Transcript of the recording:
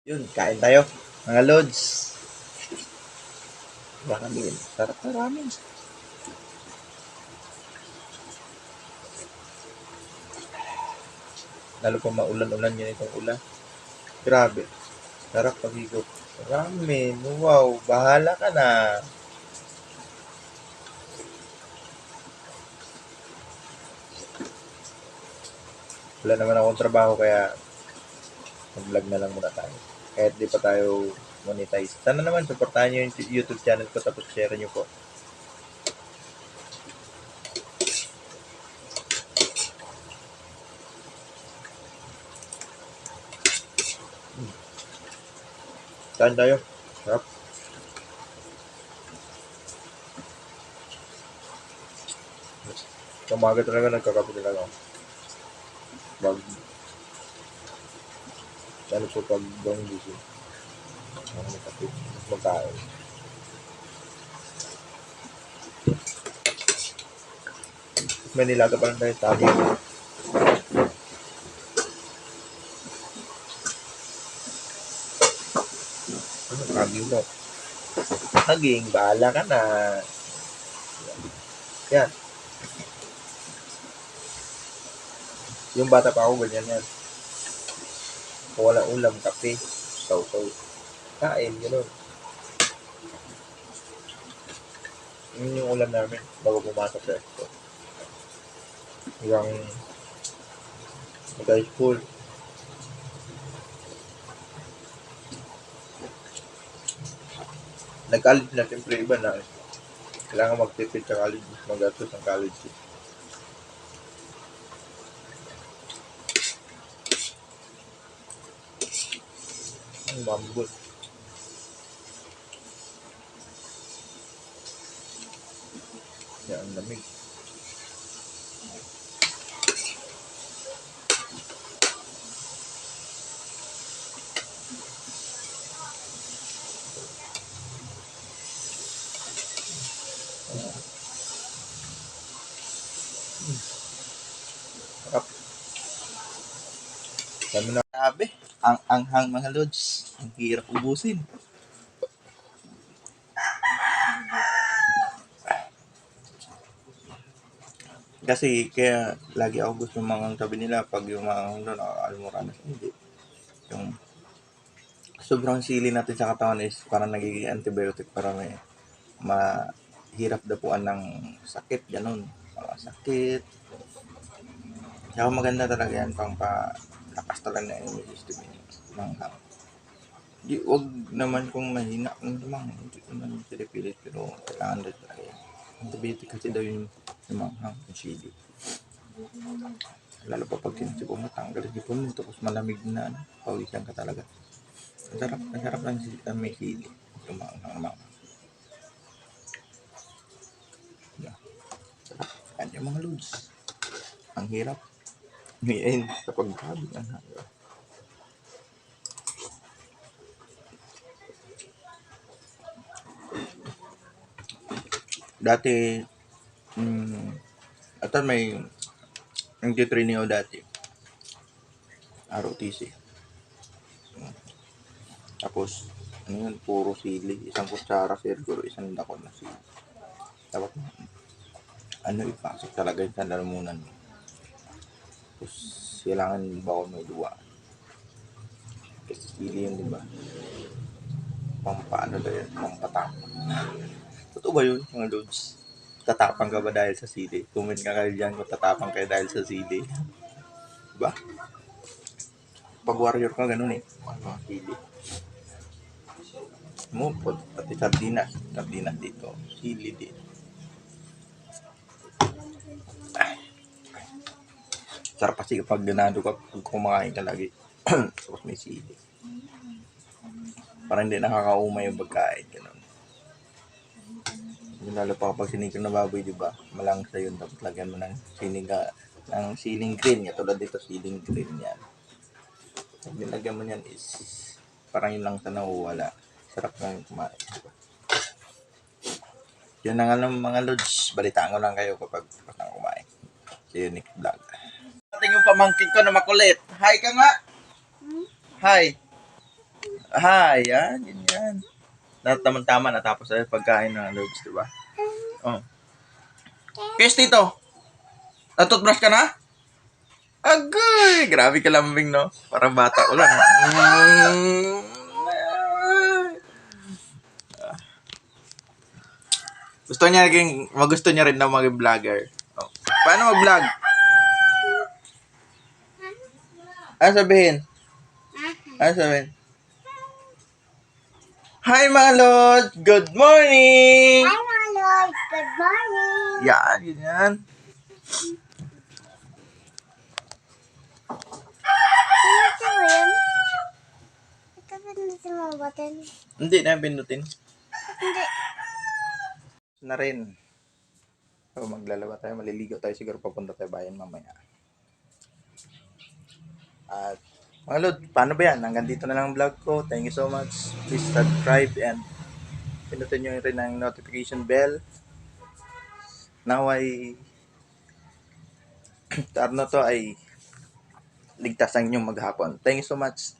Yun, kain tayo. Mga lods. Ramen. Sarap na ramen. Lalo pa maulan-ulan yun itong ulan. Grabe. Sarap pag-ikot. Ramen. Wow. Bahala ka na. Wala naman akong trabaho kaya mag-vlog na lang muna tayo. Kahit di pa tayo monetize. Sana naman supportahan nyo yung YouTube channel ko tapos share nyo po. Saan tayo? Sarap. Kumaga talaga nagkakape talaga ako. Lalo po pag gawang gising. Ang kape. Magkain. May nilaga pa lang tayo tabi. Haging mo. Haging, bahala ka na. Yan. Yung bata pa ako, ganyan yan. Kung wala ulam, kape, saw-saw. Kain, gano'n. Yun yung ulam namin bago pumasok sa expo. Hanggang mag-high school. Nag-college na, siyempre iba na. Kailangan magtipid sa college, mag-gastos ng college. Ang mambot. Yan, ang lamig. Sarap. Sabi na, sabi, ang anghang mga lods. Ang hirap ubusin. Kasi kaya lagi ako gusto mga tabi nila pag yung mga doon nakakalimutan. Hindi. Yung sobrang sili natin sa katawan is parang nagiging antibiotic para may mahirap dapuan ng sakit, ganun. Mga sakit. Kaya maganda talaga yan pang lakas talaga na immune system ng di, wag naman kung mahina ng lamang. Hindi naman pinipilit pero kailangan din talaga yan. Antibiotic kasi daw yung manghang, yung sili. Lalo pa pag sinisipo mo, tanggal sipon mo, tapos malamig na, pawisan ka talaga. Ang sarap lang may sili. Yung manghang. Yeah. Sarap. Yan yung mga loads. Ang hirap. Ngayon, kapag sabi ng hanggang. Dati, at may nag-training ako dati. ROTC. Tapos, ano yun, puro sili. Isang kutsara, siguro, isang dako na sili. Dapat, ipasok talaga yung sa lalamunan mo. Tapos, kailangan ba may duwa? Kasi sili yun, di ba? Pampaano daw yun, pampatapang. Totoo ba yun, mga loads? Tatapang ka ba dahil sa sili? Comment ka kayo dyan kung tatapang kayo dahil sa sili. Diba? Pag warrior ka, ganun eh. Mga sili. Mo, pati sardinas dito. Sili din. Sarap kasi kapag ganado ka, pag kumakain ka lagi. Tapos may sili. Parang hindi nakakaumay yung pagkain. Ganun. Lalo pa kapag sinig na baboy, di ba? Malangsa yun. Tapos lagyan mo ng siling green. Tulad dito, siling green yan. Pag nilagyan mo yan is parang yung langsa na uwala. Sarap lang kumain. Diba? Yun na nga lang mga lods. Balitaan ko lang kayo kapag kumain. See you next vlog. Ating yung pamangkin ko na makulit. Hi ka nga! Hi! Yan, yan. Tama natapos tayo pagkain ng loads, di ba? Oh. Kes dito. Natutbrush ka na? Agoy! Grabe ka lambing, no? Parang bata ko lang. Gusto niya rin na maging vlogger. Oh. Paano mag-vlog? Ano sabihin? Ano sabihin? Hi mga Lord! Good morning! Hi mga Lord! Good morning! Yan, ganyan. Pinutin mo yun? Ito pinutin mo ang button? Hindi na pindutin. Hindi. Na rin. So, maglalaba tayo, maliligo tayo, siguro papunta tayo bayan mamaya. At mga Lord, paano ba yan? Hanggang dito na lang ang vlog ko. Thank you so much. Please subscribe and pinutin nyo rin ang notification bell. Now ay to ay ligtas ang inyong maghapon. Thank you so much.